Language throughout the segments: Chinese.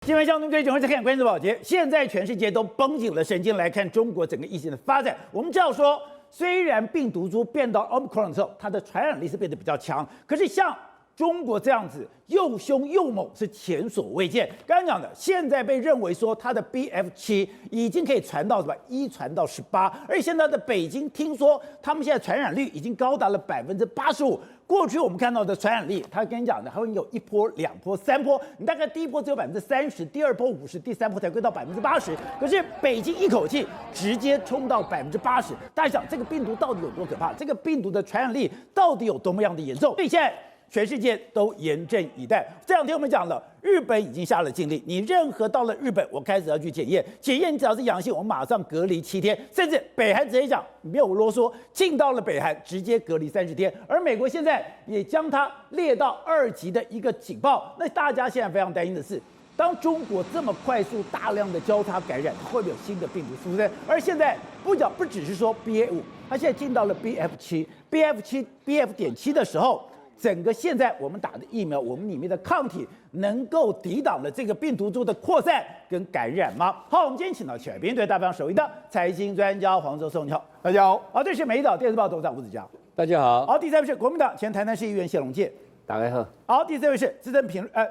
新闻相对对，整会再看关注保洁。现在全世界都绷紧了神经来看中国整个疫情的发展。我们知道说，虽然病毒株变到 Omicron 的时候，它的传染力是变得比较强，可是像中国这样子又凶又猛是前所未见。刚刚讲的，现在被认为说它的 BF7已经可以传到什么1传到18，而且现在的北京听说他们现在传染率已经高达了85%。过去我们看到的传染力，他跟你讲的，还会有1波、2波、3波，你大概第一波只有30%，第二波50%，第三波才会到80%。可是北京一口气直接冲到80%，大家想这个病毒到底有多可怕？这个病毒的传染力到底有多么样的严重？所以现在全世界都严阵以待。这两天我们讲了，日本已经下了禁令，你任何到了日本，我开始要去检验，你只要是阳性，我马上隔离7天，甚至北韩直接讲没有啰嗦，进到了北韩直接隔离30天。而美国现在也将它列到2级的一个警报。那大家现在非常担心的是，当中国这么快速大量的交叉感染，会不会有新的病毒出现？而现在不只是说 BA5，它现在进到了 BF7 的时候。整个现在我们打的疫苗，我们里面的抗体能够抵挡了这个病毒株的扩散跟感染吗？好，我们今天请到前边对大方首映的财经专家黄周松，你好，大家好。好，这是《美岛电视报》董事长吴子嘉，大家好。好，第三位是国民党前台南市议员谢龙介，大家好。好，第四位是时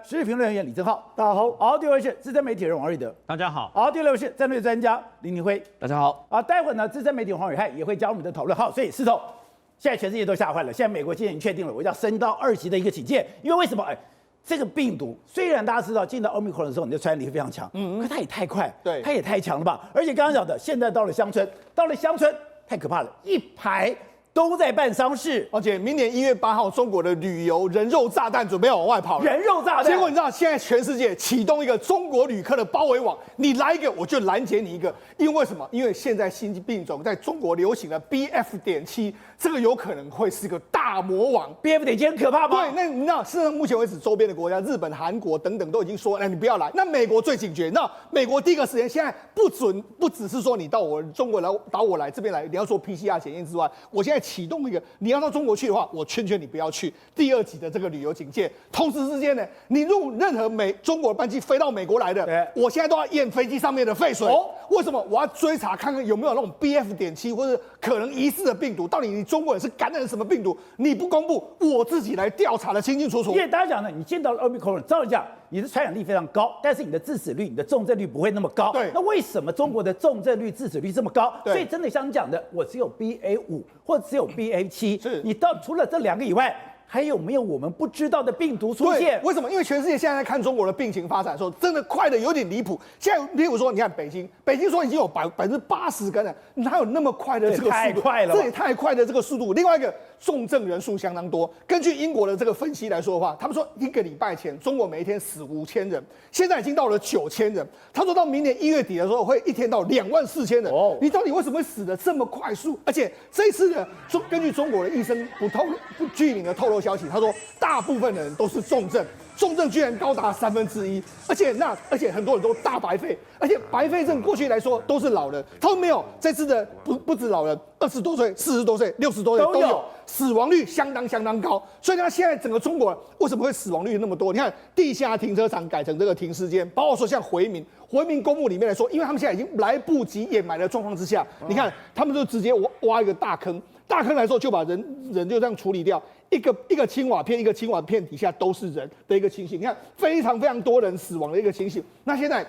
事评论员李正浩，大家好。好，第五位是资深媒体人王瑞德，大家好。好，第六位是战略专家林廷辉，大家好。啊，待会呢，资深媒体黄伟汉也会加入我们的讨论。好，所以石头。现在全世界都吓坏了，现在美国今天已经确定了，我要升到2级的一个警戒，因为为什么？这个病毒虽然大家知道进到 Omicron 的时候，你的传染力非常强，可它也太快，对，它也太强了吧？而且刚刚讲的，现在到了乡村太可怕了，一排都在办丧事，而且明年1月8号，中国的旅游人肉炸弹准备要往外跑了，人肉炸弹。结果你知道，现在全世界启动一个中国旅客的包围网，你来一个我就拦截你一个，因为什么？因为现在新病种在中国流行的 BF.7。这个有可能会是个大魔王 ，BF.7很可怕吗？对，那你知道，事实上目前为止，周边的国家，日本、韩国等等都已经说，你不要来。那美国最警觉，那美国第一个时间现在不只是说你到我中国来，到我来这边来，你要做 PCR 检验之外，我现在启动一个，你要到中国去的话，我劝你不要去第2级的这个旅游警戒。同时之间呢，你用任何中国班机飞到美国来的，我现在都要验飞机上面的废水。为什么？我要追查看看有没有那种 BF.7或者可能疑似的病毒，到底你中国人是感染了什么病毒？你不公布，我自己来调查的清清楚楚。因为大家讲呢，你见到了 Omicron， 照理讲你的传染力非常高，但是你的致死率、你的重症率不会那么高。对，那为什么中国的重症率、致死率这么高？对，所以真的像你讲的，我只有 BA5 或者只有 BA7，是你除了这2个以外。还有没有我们不知道的病毒出现？为什么？因为全世界现在在看中国的病情发展的时候，真的快的有点离谱。现在，例如说，你看北京说已经有80%感染，哪有那么快的这个速度？太快了，这也太快的这个速度。另外一个重症人数相当多。根据英国的这个分析来说的话，他们说1个礼拜前中国每一天死5000人，现在已经到了9000人。他说到明年1月底的时候会一天到24000人。你到底为什么会死得这么快速？而且这一次呢，根据中国的医生不具名的透露消息，他说大部分的人都是重症居然高达1/3，而且很多人都大白肺，而且白肺症过去来说都是老人，他说没有，这次的不止老人，20多岁、40多岁、60多岁都有，死亡率相当高，所以呢，现在整个中国为什么会死亡率那么多？你看地下停车场改成这个停尸间，包括说像回民公墓里面来说，因为他们现在已经来不及掩埋的状况之下，你看他们就直接挖一个大坑来说就把人就这样处理掉。一个青瓦片底下都是人的一个情形，你看非常多人死亡的一个情形。那现在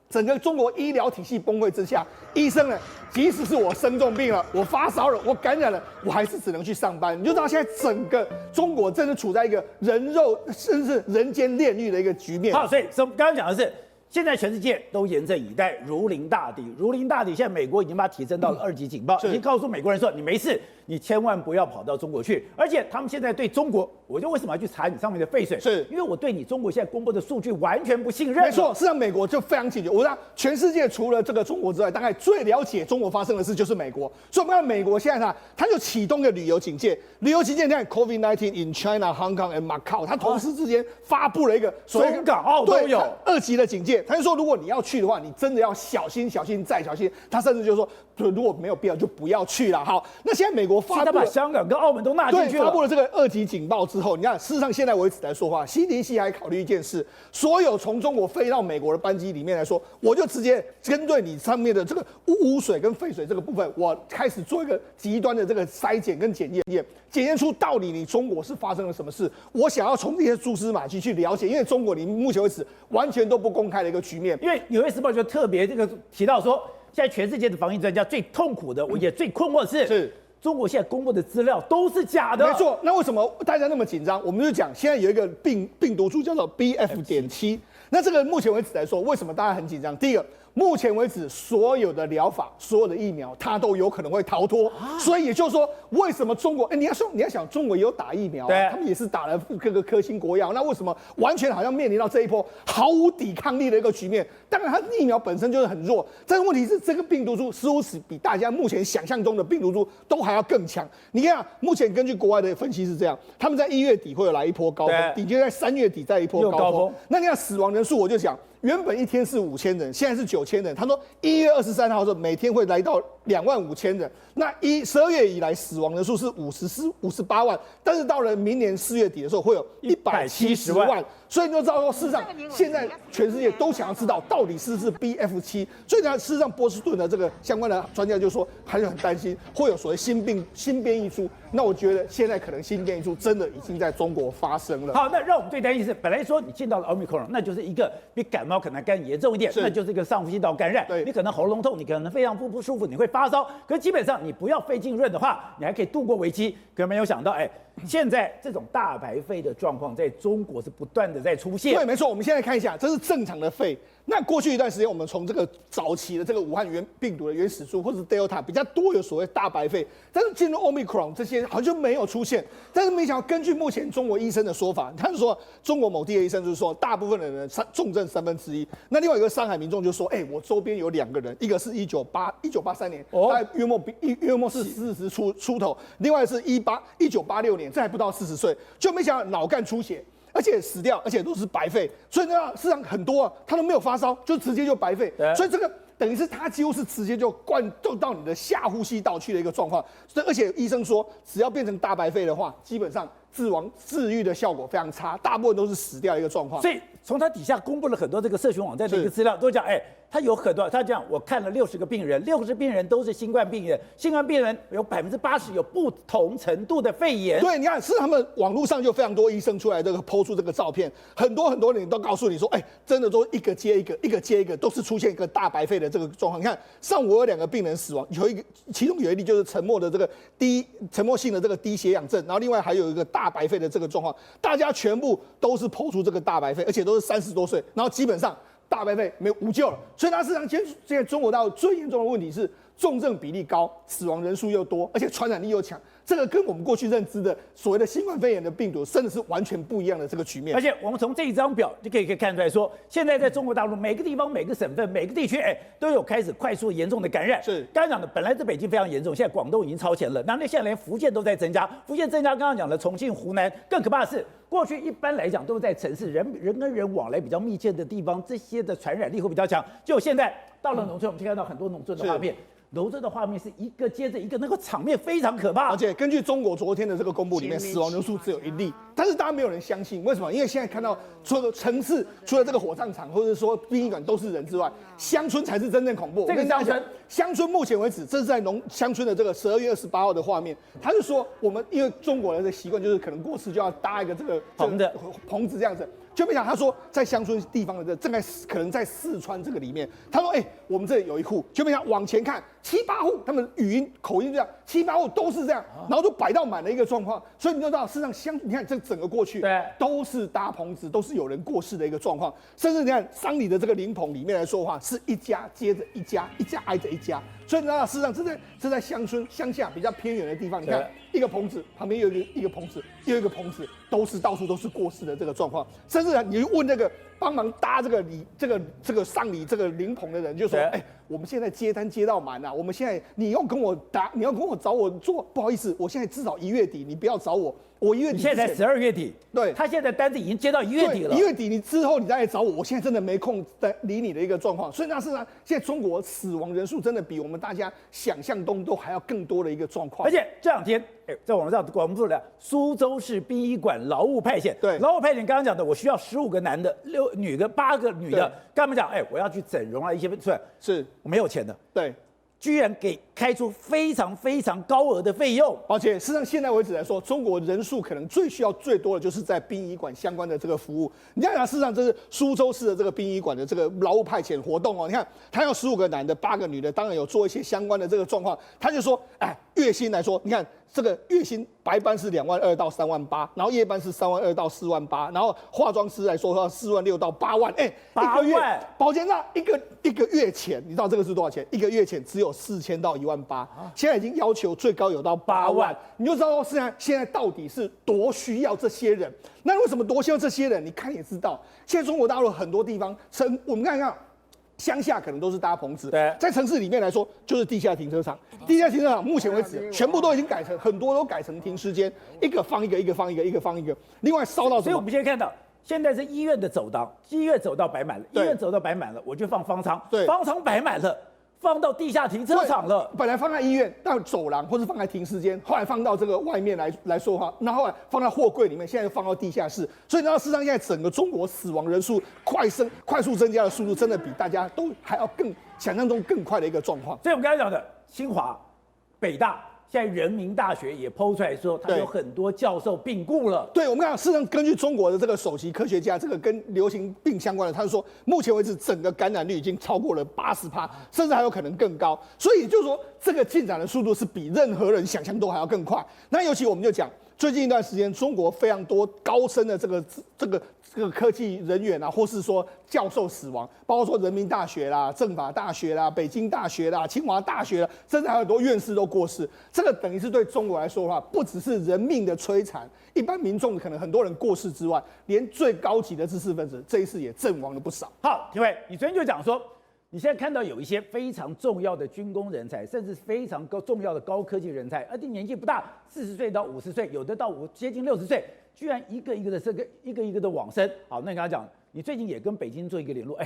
整个中国医疗体系崩溃之下，医生呢，即使是我生重病了，我发烧了，我感染了，我还是只能去上班。你就知道现在整个中国真的处在一个人肉甚至人间炼狱的一个局面。好，所以刚刚讲的是。现在全世界都严阵以待，如临大敌。现在美国已经把它提升到了2级警报，已经告诉美国人说你没事，你千万不要跑到中国去。而且他们现在对中国，我就为什么要去查你上面的废水？是因为我对你中国现在公布的数据完全不信任。没错，事实上美国就非常警觉。我让全世界除了这个中国之外，大概最了解中国发生的事就是美国。所以我们看美国现在他就启动了旅游警戒。你看 COVID-19 in China, Hong Kong and Macau， 他同时之间发布了一个中港澳都有2级的警戒。他就说，如果你要去的话，你真的要小心再小心。他甚至就说，如果没有必要就不要去了。好，那现在美国发布了把香港跟澳门都纳进去了。发布了这个2级警报之后，你看，事实上现在为止来说话，新迪西还考虑一件事：所有从中国飞到美国的班机里面来说，我就直接针对你上面的这个污水跟废水这个部分，我开始做一个极端的这个筛检跟检验出到底你中国是发生了什么事。我想要从这些蛛丝马迹去了解，因为中国你目前为止完全都不公开的一个局面。因为《纽约时报》就特别这个提到说，现在全世界的防疫专家最痛苦的，也最困惑的是中国现在公布的资料都是假的。没错，那为什么大家那么紧张？我们就讲现在有一个病毒株叫做 BF.7，那这个目前为止来说，为什么大家很紧张？第一个，目前为止所有的疗法、所有的疫苗，它都有可能会逃脱。所以也就是说，为什么中国？你要想，中国也有打疫苗，他们也是打了各个科兴国药，那为什么完全好像面临到这一波毫无抵抗力的一个局面？当然，它疫苗本身就是很弱，但是问题是这个病毒株似乎是比大家目前想象中的病毒株都还要更强。你看，目前根据国外的分析是这样，他们在1月底会有来一波高峰，顶尖在3月底再一波高峰。那你看死亡人数，我就讲。原本一天是5000人，现在是9000人。他说1月23号的时候每天会来到25000人。那12月以来死亡人数是58万，但是到了明年4月底的时候会有170万。所以你就知道说，事实上现在全世界都想要知道到底是不是 BF.7。所以呢，事实上波士顿的这个相关的专家就说，还是很担心会有所谓新变异株。那我觉得现在可能新变异株真的已经在中国发生了。好，那让我们最担心是，本来说你进到了 Omicron， 那就是一个比感冒可能更严重一点，那就是一个上呼吸道感染。你可能喉咙痛，你可能肺脏不舒服，你会发烧。可是基本上你不要肺浸润的话，你还可以度过危机。可没有想到，现在这种大白肺的状况在中国是不断的在出现。对，没错。我们现在看一下，这是正常的肺。那过去一段时间，我们从这个早期的这个武汉病毒的原始株，或者是 Delta 比较多有所谓大白肺，但是进入 Omicron 这些好像就没有出现。但是没想到，根据目前中国医生的说法，他是说中国某地的医生就是说，大部分的人重症1/3。那另外一个上海民众就说，我周边有2个人，一个是1983年，大概约莫是40出头，另外是1986年，这还不到40岁，就没想到脑干出血。而且死掉，而且都是白肺，所以呢，事实上很多他都没有发烧，就直接就白肺，所以这个等于是他几乎是直接就灌注到你的下呼吸道去的一个状况。而且医生说，只要变成大白肺的话，基本上治愈的效果非常差，大部分都是死掉的一个状况。所以从他底下公布了很多这个社群网站的一个资料，都讲他有很多，他讲我看了60个病人，60病人都是新冠病人，新冠病人有80%有不同程度的肺炎。对，你看，是他们网络上就非常多医生出来这个抛出这个照片，很多人都告诉你说，真的都一个接一个，一个接一个，都是出现一个大白肺的这个状况。你看，上午有2个病人死亡，其中有一例就是沉默性的这个低血氧症，然后另外还有一个大白肺的这个状况，大家全部都是抛出这个大白肺，而且都是30多岁，然后基本上大白肺没有无救了。所以它事实上现在中国大陆最严重的问题是重症比例高，死亡人数又多，而且传染力又强。这个跟我们过去认知的所谓的新冠肺炎的病毒，真的是完全不一样的这个局面。而且我们从这一张表就可以看出来说，现在在中国大陆每个地方、每个省份、每个地区，都有开始快速严重的感染。是刚刚讲的，本来在北京非常严重，现在广东已经超前了。那现在连福建都在增加，福建增加，刚刚讲的重庆、湖南，更可怕的是，过去一般来讲都是在城市人跟人往来比较密切的地方，这些的传染力会比较强。就现在到了农村，我们就看到很多农村的画面。农村的画面是一个接着一个，那个场面非常可怕。而且根据中国昨天的这个公布里面，死亡人数只有1例，但是大家没有人相信，为什么？因为现在看到所有的城市，除了这个火葬场或者说殡仪馆都是人之外，乡村才是真正恐怖。这个乡村目前为止，这是在乡村的这个12月28号的画面，他就说我们因为中国人的习惯就是可能过世就要搭一个这个棚子这样子。就没想他说在乡村地方的正在可能在四川这个里面，他说我们这里有一户，就没想往前看7、8户，他们语音口音这样7、8户都是这样，然后就摆到满的一个状况，所以你就知道事实上你看这整个过去都是搭棚子，都是有人过世的一个状况，甚至你看丧礼的这个灵棚里面来说的话，是一家接着一家，一家挨着一家，所以你知道事实上这在乡村乡下比较偏远的地方，你看一个棚子旁边又一个棚子，又一个棚子，到处都是过世的这个状况。甚至你问那个帮忙搭这个丧礼这个灵棚的人，就说：“我们现在接单接到满了，我们现在你要跟我找我做，不好意思，我现在至少1月底，你不要找我。”我1月底，现在才12月底，对，他现在单子已经接到1月底了。1月底你之后你再来找我，我现在真的没空再理你的一个状况。所以那是呢，现在中国死亡人数真的比我们大家想象中都还要更多的一个状况。而且这2天，在网上广播了苏州市殡仪馆劳务派遣，对，劳务派遣刚刚讲的，我需要15个男的，6女的，8个女的，跟他们讲，我要去整容啊，一些是我没有钱的，对。居然给开出非常非常高额的费用，而且事实上现在为止来说，中国人数可能最需要最多的就是在殡仪馆相关的这个服务。你看，事实上这是苏州市的这个殡仪馆的这个劳务派遣活动哦。你看，他有15个男的，8个女的，当然有做一些相关的这个状况。他就说，月薪来说，你看这个月薪白班是2万2到3万8，然后夜班是3万2到4万8，然后化妆师来说的话4万6到8万，一个月保健那一个月钱，你知道这个是多少钱？一个月钱只有4000到1万8，现在已经要求最高有到8万，你就知道现在到底是多需要这些人。那为什么多需要这些人？你看也知道，现在中国大陆很多地方，我们看看。乡下可能都是搭棚子，在城市里面来说，就是地下停车场。地下停车场目前为止全部都已经改成，很多都改成停尸间，一个放一个，一个放一个，一个放一个。另外烧到什么？所以我们现在看到，现在是医院的走道，医院走道摆满了，医院走道摆满了，我就放方舱，方舱摆满了。放到地下停车场了，本来放在医院到走廊或是放在停尸间，后来放到这个外面来说话，那后来放在货柜里面，现在又放到地下室。所以呢，事实上现在整个中国死亡人数快速增加的速度，真的比大家都还要更想象中更快的一个状况。所以我们刚才讲的清华、北大。现在人民大学也抛出来说，他有很多教授病故了。对，我们看，事实上根据中国的这个首席科学家，这个跟流行病相关的，他就说，目前为止整个感染率已经超过了80%，甚至还有可能更高。所以就是说，这个进展的速度是比任何人想象都还要更快。那尤其我们就讲，最近一段时间，中国非常多高深的这个科技人员啊，或是说教授死亡，包括说人民大学啦、政法大学啦、北京大学啦、清华大学啦，甚至还有很多院士都过世。这个等于是对中国来说的话，不只是人命的摧残，一般民众可能很多人过世之外，连最高级的知识分子这一次也阵亡了不少。好，廷伟，你昨天就讲说，你现在看到有一些非常重要的军工人才，甚至非常重要的高科技人才，而且年纪不大，40岁到50岁，有的到接近60岁，居然一个一个的往生。好，那你刚才讲，你最近也跟北京做一个联络，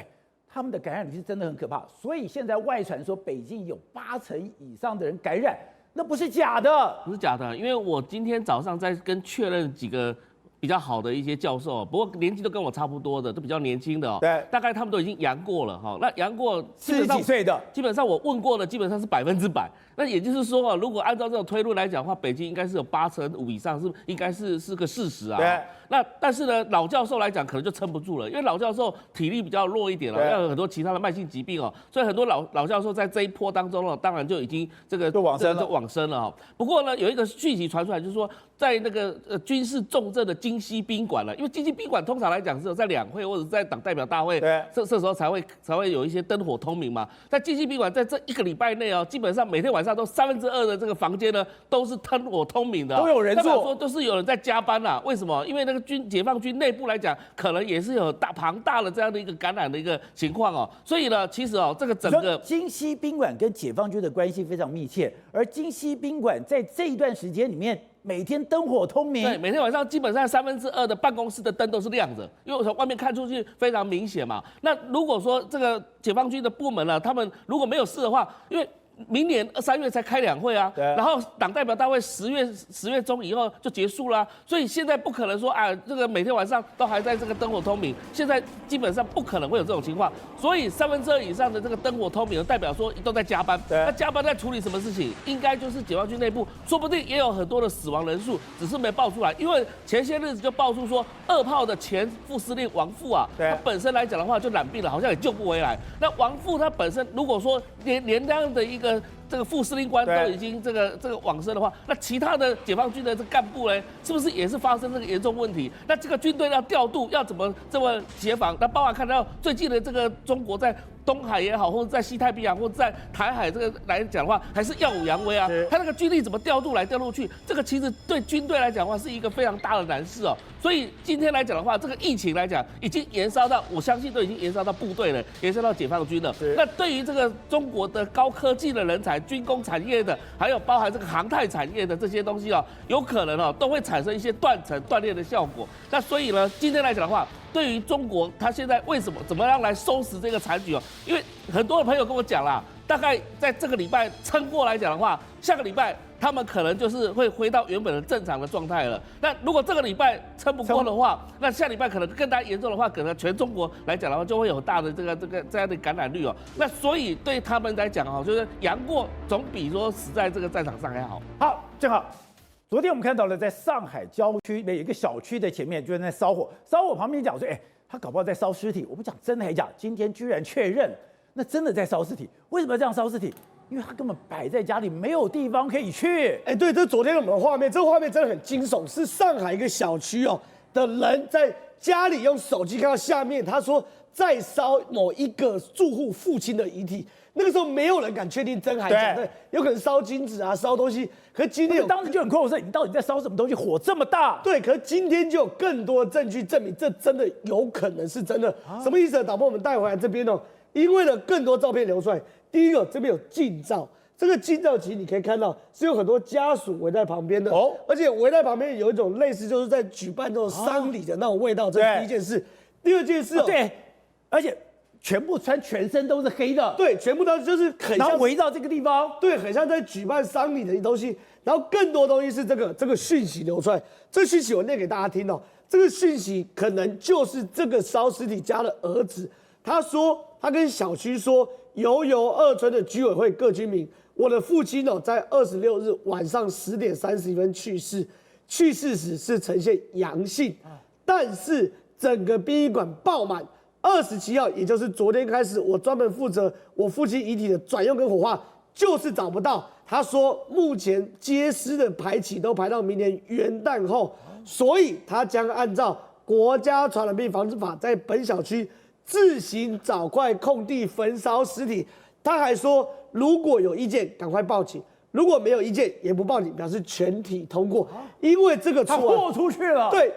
他们的感染率是真的很可怕，所以现在外传说北京有80%以上的人感染，那不是假的，不是假的，因为我今天早上在跟确认几个比较好的一些教授，不过年纪都跟我差不多的，都比较年轻的哦。对，大概他们都已经阳过了哈。那阳过40几岁的，基本上我问过的，基本上是100%。那也就是说啊，如果按照这种推论来讲的话，北京应该是有85%以上，应该是个事实啊。对。那但是呢，老教授来讲可能就撑不住了，因为老教授体力比较弱一点了，要有很多其他的慢性疾病哦，所以很多老教授在这一波当中呢，当然就已经就往生了哈。不过呢，有一个讯息传出来，就是说在那个军事重镇的京西宾馆了，因为京西宾馆通常来讲是有在两会或者在党代表大会，这时候才会有一些灯火通明嘛。在京西宾馆在这1个礼拜内哦，基本上每天晚上都2/3的这个房间呢都是灯火通明的，都有人做，说都是有人在加班啦。为什么？因为那个解放军内部来讲，可能也是有庞大的这样的一个感染的一个情况哦。所以呢，其实哦，这个整个京西宾馆跟解放军的关系非常密切，而京西宾馆在这一段时间里面，每天灯火通明，对，每天晚上基本上2/3的办公室的灯都是亮着，因为我从外面看出去非常明显嘛。那如果说这个解放军的部门呢，他们如果没有事的话，因为明年3月才开两会啊，然后党代表大会10月中以后就结束啦，所以现在不可能说啊，这个每天晚上都还在这个灯火通明，现在基本上不可能会有这种情况，所以2/3以上的这个灯火通明，代表说都在加班，那加班在处理什么事情？应该就是解放军内部，说不定也有很多的死亡人数，只是没爆出来，因为前些日子就爆出说2炮的前副司令王富啊，他本身来讲的话就染病了，好像也救不回来。那王富他本身如果说连这样的一个这个副司令官都已经这个往生的话，那其他的解放军的这干部呢，是不是也是发生这个严重问题？那这个军队要调度要怎么这么协防？那包括看到最近的这个中国在东海也好，或者在西太平洋，或者在台海这个来讲的话，还是耀武扬威啊。他那个军力怎么调度来调度去？这个其实对军队来讲的话，是一个非常大的难事哦。所以今天来讲的话，这个疫情来讲，已经延烧到，我相信都已经延烧到部队了，延烧到解放军了。那对于这个中国的高科技的人才、军工产业的，还有包含这个航太产业的这些东西哦，有可能哦都会产生一些断裂的效果。那所以呢，今天来讲的话，对于中国，他现在怎么样来收拾这个残局哦？因为很多的朋友跟我讲啦，大概在这个礼拜撑过来讲的话，下个礼拜他们可能就是会回到原本的正常的状态了。那如果这个礼拜撑不过的话，那下礼拜可能更加严重的话，可能全中国来讲的话，就会有大的这样的感染率哦。那所以对他们来讲哦，就是杨过总比说死在这个战场上还好。好，正好。昨天我们看到了，在上海郊区有一个小区的前面，就在烧火，烧火旁边讲说，他搞不好在烧尸体。我不讲真的还假，今天居然确认，那真的在烧尸体。为什么要这样烧尸体？因为他根本摆在家里，没有地方可以去。对，这昨天我们的画面，这个画面真的很惊悚，是上海一个小区的人在家里用手机看到下面，他说在烧某一个住户父亲的遗体。那个时候没有人敢确定真还假，对，有可能烧金纸啊，烧东西。可是今天当时就很困惑，说你到底在烧什么东西？火这么大。对，可是今天就有更多证据证明这真的有可能是真的。什么意思呢？导播我们带回来这边因为呢更多照片流出来。第一个，这边有近照，这个近照其实你可以看到是有很多家属围在旁边的，而且围在旁边有一种类似就是在举办这种丧礼的那种味道。这是第一件事。第二件事对，而且全部穿全身都是黑的，对，全部都就是很像围绕这个地方，对，很像在举办丧礼的东西。然后更多东西是这个讯息流出来，这个讯息我念给大家听这个讯息可能就是这个烧尸体家的儿子，他说他跟小区说，悠悠二村的居委会各居民，我的父亲在26日晚上10点30分去世，去世时是呈现阳性，但是整个殡仪馆爆满。27号，也就是昨天开始，我专门负责我父亲遗体的转用跟火化，就是找不到。他说，目前接尸的排期都排到明年元旦后，所以他将按照国家传染病防治法，在本小区自行找块空地焚烧尸体。他还说，如果有意见，赶快报警。如果没有意见也不报警，表示全体通过。因为这个他豁出去了。对，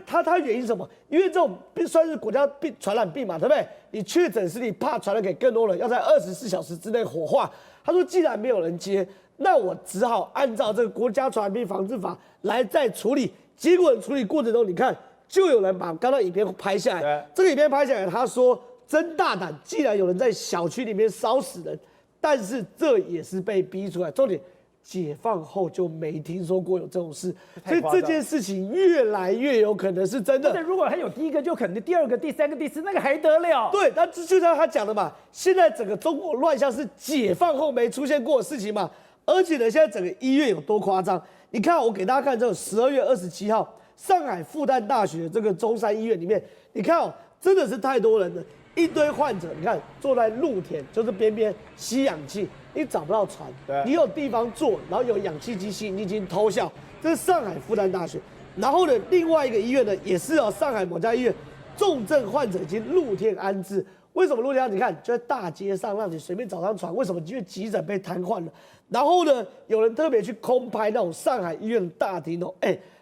他原因是什么？因为这种算是国家传染病嘛，对不对？你确诊是你怕传染给更多人，要在24小时之内火化。他说，既然没有人接，那我只好按照这个国家传染病防治法来再处理。结果处理过程中，你看就有人把刚刚影片拍下来。这个影片拍下来，他说真大胆，既然有人在小区里面烧死人。但是这也是被逼出来，重点，解放后就没听说过有这种事，所以这件事情越来越有可能是真的。如果他有第一个，就可能第二个、第三个、第四，那个还得了？对，那就像他讲的嘛，现在整个中国乱象是解放后没出现过的事情嘛，而且呢，现在整个医院有多夸张？你看，我给大家看这种12月27号，上海复旦大学这个中山医院里面，你看真的是太多人了。一堆患者，你看坐在露天，就是边边吸氧气，你找不到床，你有地方坐，然后有氧气机吸，你已经偷笑。这是上海复旦大学，然后呢，另外一个医院呢，也是上海某家医院，重症患者已经露天安置。为什么露天安置？你看就在大街上，让你随便找张床。为什么？因为急诊被瘫痪了。然后呢，有人特别去空拍那种上海医院的大厅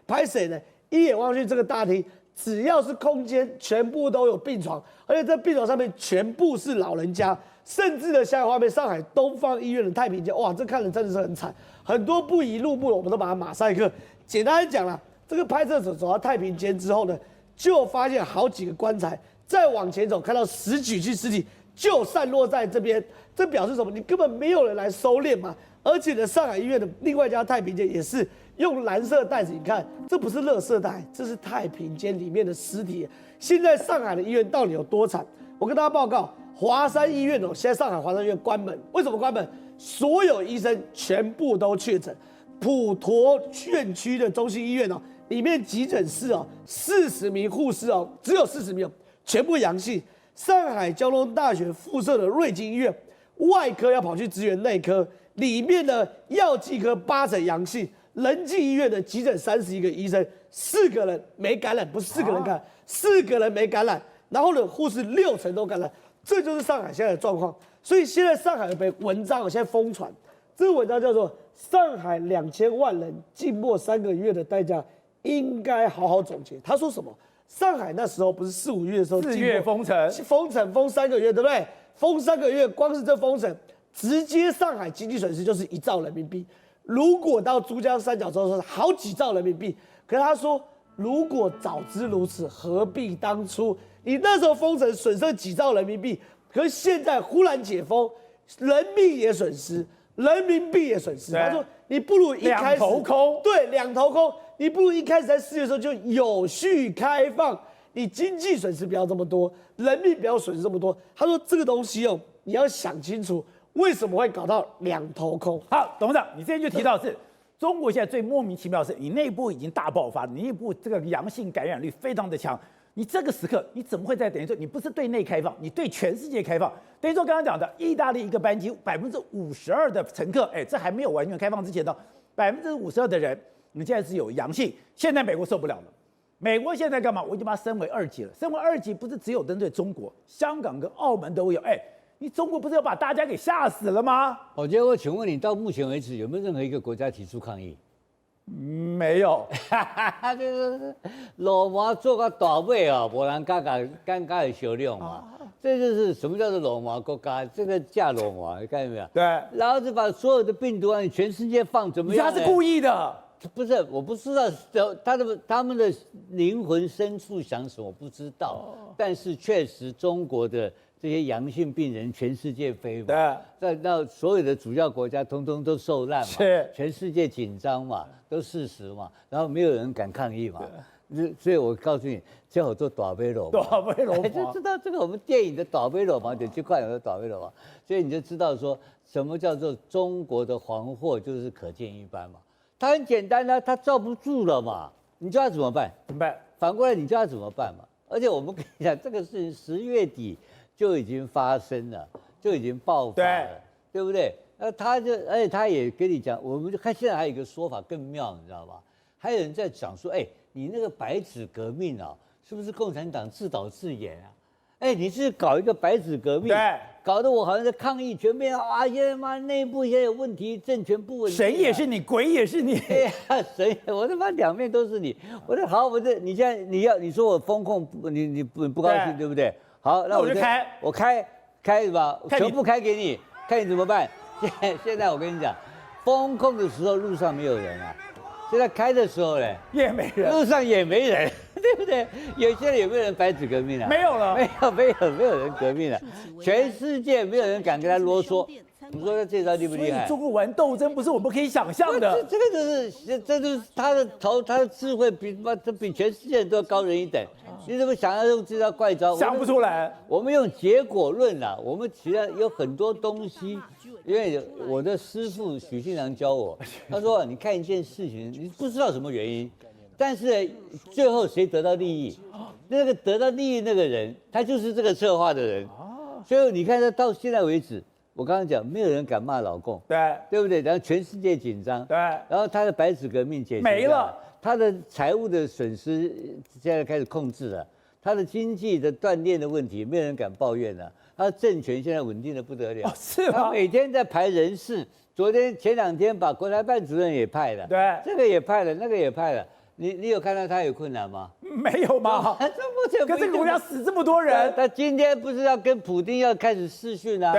拍谁呢？一眼望去，这个大厅。只要是空间，全部都有病床，而且这病床上面全部是老人家，甚至呢，下一个画面，上海东方医院的太平间，哇，这看着真的是很惨，很多不宜入目的我们都把它马赛克。简单讲啦，这个拍摄者走到太平间之后呢，就发现好几个棺材，再往前走，看到10几具尸体就散落在这边，这表示什么？你根本没有人来收敛嘛。而且呢，上海医院的另外一家太平间也是用蓝色袋子，你看，这不是垃圾袋，这是太平间里面的尸体。现在上海的医院到底有多惨？我跟大家报告，华山医院现在上海华山医院关门，为什么关门？所有医生全部都确诊。普陀院区的中心医院里面急诊室40名护士只有40名全部阳性。上海交通大学附设的瑞金医院外科要跑去支援内科，里面的药剂科8成阳性，仁济医院的急诊31个医生，4个人没感染，不是4个人感染，4个人没感染，然后呢，护士6成都感染，这就是上海现在的状况。所以现在上海有篇文章，现在疯传，这个文章叫做《上海2000万人静默3个月的代价应该好好总结》。他说什么？上海那时候不是4、5月的时候4月封城，封3个月，对不对？封3个月，光是这封城，直接上海经济损失就是1兆人民币。如果到珠江三角洲的时候，好几兆人民币。可是他说，如果早知如此，何必当初？你那时候封城损失几兆人民币，可是现在忽然解封，人命也损失，人民币也损失。他说，你不如一开始两头空，对，两头空。你不如一开始在4月的时候就有序开放，你经济损失不要这么多，人命不要损失这么多。他说这个东西哦，你要想清楚为什么会搞到两头空。好，董事长，你之前就提到是中国现在最莫名其妙的是，你内部已经大爆发，你内部这个阳性感染率非常的强，你这个时刻你怎么会在等于说你不是对内开放，你对全世界开放？等于说刚刚讲的，意大利一个班机52%的乘客，这还没有完全开放之前呢，52%的人。你现在是有阳性，现在美国受不了了。美国现在干嘛？我已经把它升为2级了。升为2级不是只有针对中国，香港跟澳门都有。你中国不是要把大家给吓死了吗？我觉得我请问你，到目前为止有没有任何一个国家提出抗议？没有。就是老毛做个大尾啊，没人敢的销量嘛。这就是什么叫做老毛国家？这个架老毛，你看见没有？对。然后就把所有的病毒往全世界放，怎么样？他是故意的。不是，我不知道他们的灵魂深处想什么，我不知道。但是确实，中国的这些阳性病人全世界飞嘛，那所有的主要国家通通都受难嘛，是全世界紧张嘛，都事实嘛，然后没有人敢抗议嘛。所以我告诉你，叫我做大杯佬，大杯佬就知道这个我们电影的大杯佬嘛，就快有的大杯佬嘛，所以你就知道说什么叫做中国的黄祸，就是可见一斑嘛。它很简单啊，它罩不住了嘛，你叫它怎么办？怎么办？反过来你叫它怎么办嘛？而且我们跟你讲，这个事情10月底就已经发生了，就已经爆发了，对不对？而且他也跟你讲，我们就看现在还有一个说法更妙，你知道吧？还有人在讲说，你那个白纸革命啊，是不是共产党自导自演啊？你是搞一个白纸革命，对，搞得我好像在抗议全面啊！现在妈内部现在有问题，政权不稳定，神也是你，鬼也是你。神，我他妈两面都是你。我说好，你现在你说我风控，你不高兴对不对？好，那我就开，我开什么？全部开给你，看你怎么办。现在我跟你讲，风控的时候路上没有人啊。现在开的时候呢，也没人，路上也没人，对不对？现在有没有人白纸革命啊？没有了，没有人革命了，全世界没有人敢跟他啰嗦。你说这招厉不厉害？所以中国玩斗争不是我们可以想象的。这个就是他的智慧比全世界人都要高人一等。你怎么想要用这招怪招？想不出来。我们用结果论啦，我们其实有很多东西。因为我的师父许信良教我，他说你看一件事情，你不知道什么原因，但是最后谁得到利益，那个得到利益那个人，他就是这个策划的人。所以你看他到现在为止，我刚刚讲没有人敢骂老共，对不对？然后全世界紧张，然后他的白纸革命解决没了，他的财务的损失现在开始控制了，他的经济的断裂的问题，没有人敢抱怨了。他政权现在稳定的不得了，是吗？他每天在排人事，前2天把国台办主任也派了，对，这个也派了，那个也派了。你有看到他有困难吗？没有吗？可这个国家死这么多人，他今天不是要跟普丁要开始视讯啊？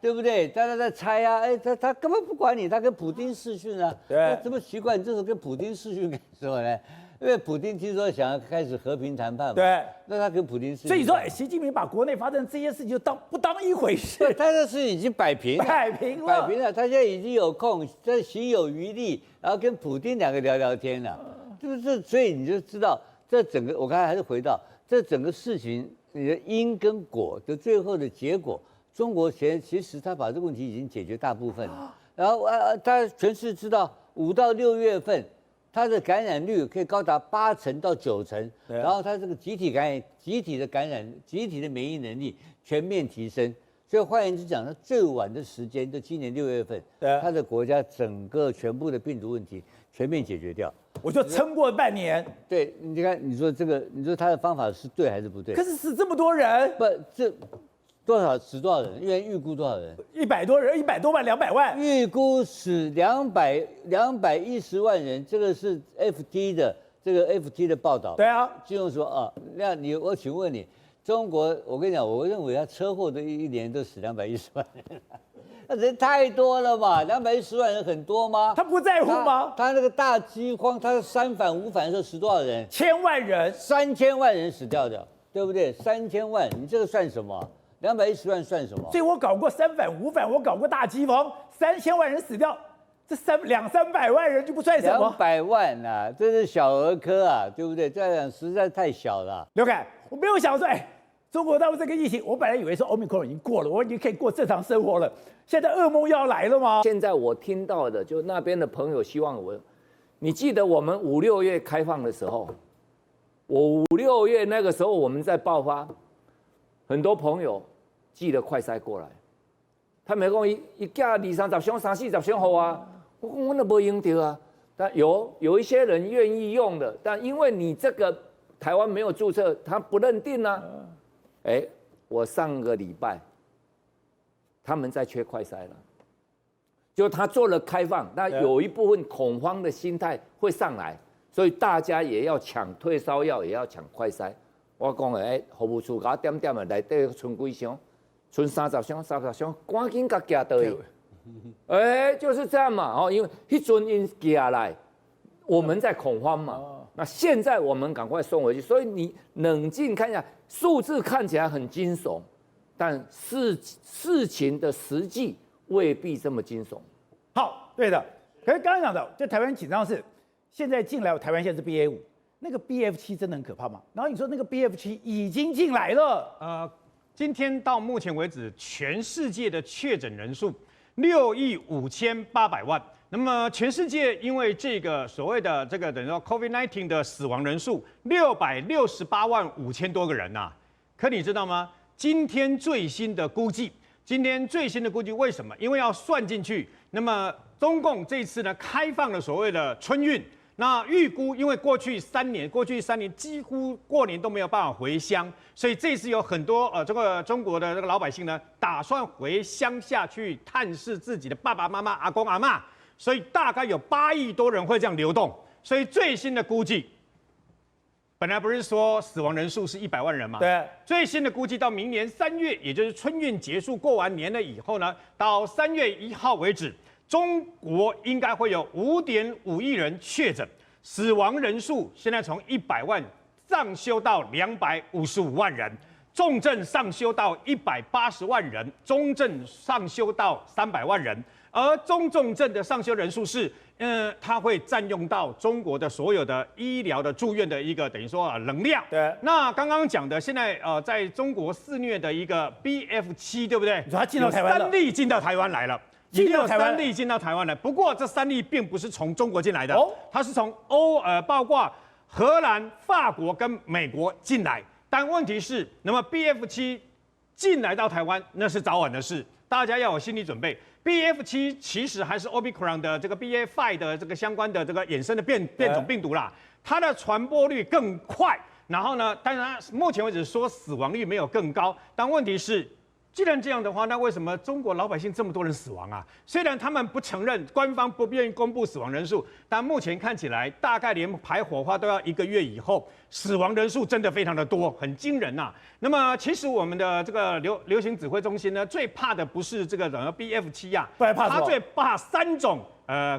对不对？大家在猜啊，他根本不管你，他跟普丁视讯啊。对，这么奇怪，你这时候跟普丁视讯干什么呢？因为普丁听说想要开始和平谈判嘛，对，那他跟普丁是，所以说，习近平把国内发生这些事情就不当一回事，他这事已经摆平了，摆平了，他现在已经有空，在行有余力，然后跟普丁两个聊聊天了，就是所以你就知道这整个，我刚才还是回到这整个事情，你的因跟果的最后的结果，中国其实他把这个问题已经解决大部分了，然后他全是知道5到6月份。它的感染率可以高达8成到9成，然后它这个集体的感染、集体的免疫能力全面提升，所以换言之讲，它最晚的时间就今年6月份，它的国家整个全部的病毒问题全面解决掉。我就撑过半年。对，你看，你说这个，你说他的方法是对还是不对？可是死这么多人，不，这死多少人？因为预估多少人？100多人，100多万，200万。预估死210万人，这个是 FT 的报道。对啊，就说啊，那我请问你，中国，我跟你讲，我认为他车祸的一年都死210万人，那人太多了嘛，210万人很多吗？他不在乎吗？他那个大饥荒，他三反五反的时候死多少人？1000万人，3000万人死掉的，对不对？3000万，你这个算什么？210万算什么？所以我搞过3反5反，我搞过大饥荒，3000万人死掉，这200-300万人就不算什么。200万啊，这是小儿科啊，对不对？这样讲实在太小了。刘凯，我没有想说，中国大陆这个疫情，我本来以为说欧米克戎已经过了，我已经可以过正常生活了，现在噩梦要来了吗？现在我听到的，就那边的朋友希望你记得我们5、6月开放的时候，我5、6月那个时候我们在爆发。很多朋友寄了快筛过来，他们讲一架20-30箱、30-40箱好啊，我讲我都没用到啊。但有一些人愿意用的，但因为你这个台湾没有注册，他不认定啊。我上个礼拜他们在缺快筛了，就他做了开放，那有一部分恐慌的心态会上来，所以大家也要抢退烧药，也要抢快筛。我讲服务处甲点点的内底剩几箱，剩30箱，赶紧甲寄倒去。就是这样嘛，因为迄阵因寄来，我们在恐慌嘛。那现在我们赶快送回去，所以你冷静看一下，数字看起来很惊悚，但事情的实际未必这么惊悚。好，对的。可是刚刚讲的，在台湾紧张的是，现在进来台湾现在是 BA5。那个 BF7 真的很可怕吗？然后你说那个 BF7 已经进来了，今天到目前为止，全世界的确诊人数65800万。那么全世界因为这个所谓的这个等于说 COVID-19 的死亡人数668万5千多个人呐。可你知道吗？今天最新的估计为什么？因为要算进去。那么中共这次呢开放了所谓的春运。那预估，因为过去3年几乎过年都没有办法回乡，所以这次有很多这个中国的这个老百姓呢，打算回乡下去探视自己的爸爸妈妈、阿公阿嬷，所以大概有8亿多人会这样流动。所以最新的估计，本来不是说死亡人数是100万人吗？对。最新的估计到明年3月，也就是春运结束过完年了以后呢，到3月1号为止。中国应该会有5.5亿人确诊，死亡人数现在从100万上修到255万人，重症上修到180万人，中症上修到300万人，而中重症的上修人数是，它会占用到中国的所有的医疗的住院的一个等于说能量。对。那刚刚讲的，现在在中国肆虐的一个 BF7，对不对？你说它进到台湾了，有3例进到台湾来了。已经有3例进到台湾了，不过这3例并不是从中国进来的，它是从包括荷兰、法国跟美国进来。但问题是，那么 BF7 进来到台湾，那是早晚的事，大家要有心理准备。BF7 其实还是 Omicron 的这个 BA.5 的这个相关的这个衍生的变种病毒啦，它的传播率更快。然后呢，当然目前为止说死亡率没有更高，但问题是。既然这样的话，那为什么中国老百姓这么多人死亡啊？虽然他们不承认，官方不愿意公布死亡人数，但目前看起来，大概连排火化都要1个月以后，死亡人数真的非常的多，很惊人呐。那么，其实我们的这个流行指挥中心呢，最怕的不是这个BF7呀，他最怕3种，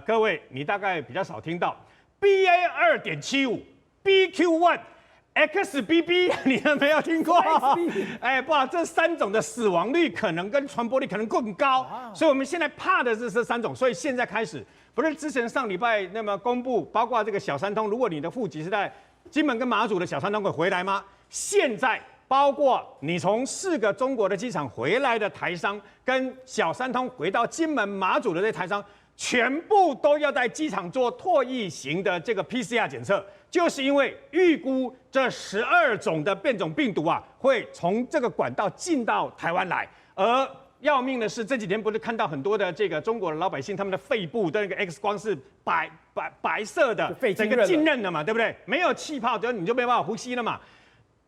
各位你大概比较少听到 BA2.75、BQ1。XBB， 你们没有听过？这3种的死亡率可能跟传播率可能更高，所以我们现在怕的是这3种。所以现在开始，不是之前上礼拜那么公布，包括这个小三通，如果你的户籍是在金门跟马祖的小三通会回来吗？现在包括你从4个中国的机场回来的台商，跟小三通回到金门、马祖的这台商，全部都要在机场做唾液型的这个 PCR 检测。就是因为预估这12种的变种病毒啊，会从这个管道进到台湾来，而要命的是，这几天不是看到很多的这个中国的老百姓，他们的肺部的那个 X 光是白色的，整个浸润的嘛，对不对？没有气泡，你就没办法呼吸了嘛。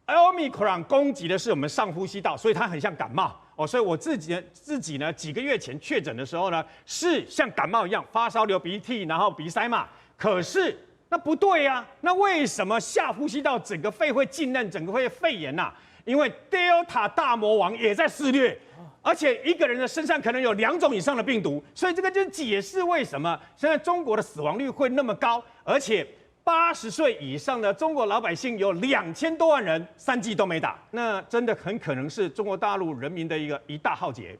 Omicron 攻击的是我们上呼吸道，所以它很像感冒哦。所以我自己呢，几个月前确诊的时候呢，是像感冒一样发烧、流鼻涕，然后鼻塞嘛。可是那不对呀、那为什么下呼吸道整个肺会浸润，整个会肺炎呐、因为 Delta 大魔王也在肆虐，而且一个人的身上可能有2种以上的病毒，所以这个就解释为什么现在中国的死亡率会那么高，而且80岁以上的中国老百姓有2000多万人3剂都没打，那真的很可能是中国大陆人民的一大浩劫。